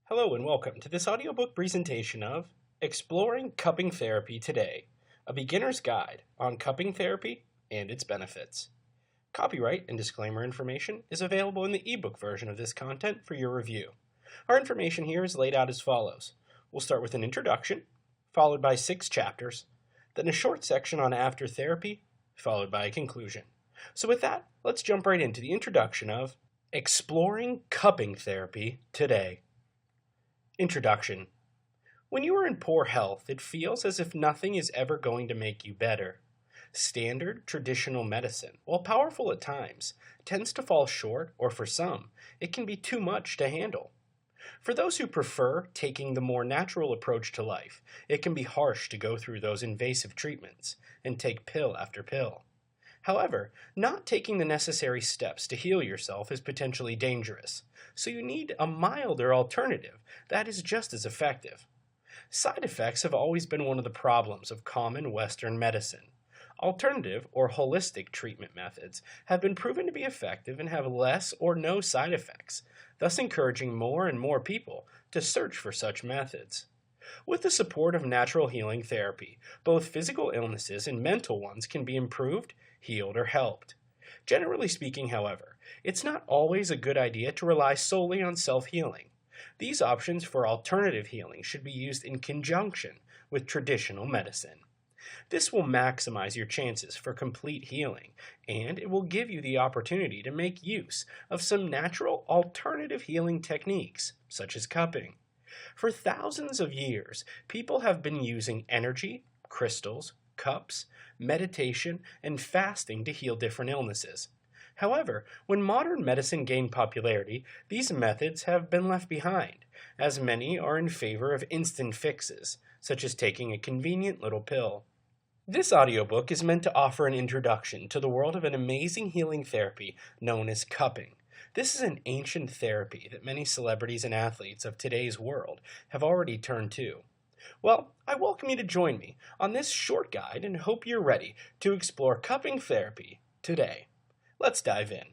Hello and welcome to this audiobook presentation of Exploring Cupping Therapy Today, a beginner's guide on cupping therapy and its benefits. Copyright and disclaimer information is available in the ebook version of this content for your review. Our information here is laid out as follows. We'll start with an introduction, followed by 6 chapters, then a short section on after therapy, followed by a conclusion. So with that, let's jump right into the introduction of Exploring Cupping Therapy Today. Introduction. When you are in poor health, it feels as if nothing is ever going to make you better. Standard, traditional medicine, while powerful at times, tends to fall short, or for some, it can be too much to handle. For those who prefer taking the more natural approach to life, it can be harsh to go through those invasive treatments and take pill after pill. However, not taking the necessary steps to heal yourself is potentially dangerous, so you need a milder alternative that is just as effective. Side effects have always been one of the problems of common Western medicine. Alternative or holistic treatment methods have been proven to be effective and have less or no side effects, thus encouraging more and more people to search for such methods. With the support of natural healing therapy, both physical illnesses and mental ones can be improved, healed, or helped. Generally speaking, however, it's not always a good idea to rely solely on self-healing. These options for alternative healing should be used in conjunction with traditional medicine. This will maximize your chances for complete healing, and it will give you the opportunity to make use of some natural alternative healing techniques, such as cupping. For thousands of years, people have been using energy, crystals, cups, meditation, and fasting to heal different illnesses. However, when modern medicine gained popularity, these methods have been left behind, as many are in favor of instant fixes, such as taking a convenient little pill. This audiobook is meant to offer an introduction to the world of an amazing healing therapy known as cupping. This is an ancient therapy that many celebrities and athletes of today's world have already turned to. Well, I welcome you to join me on this short guide and hope you're ready to explore cupping therapy today. Let's dive in.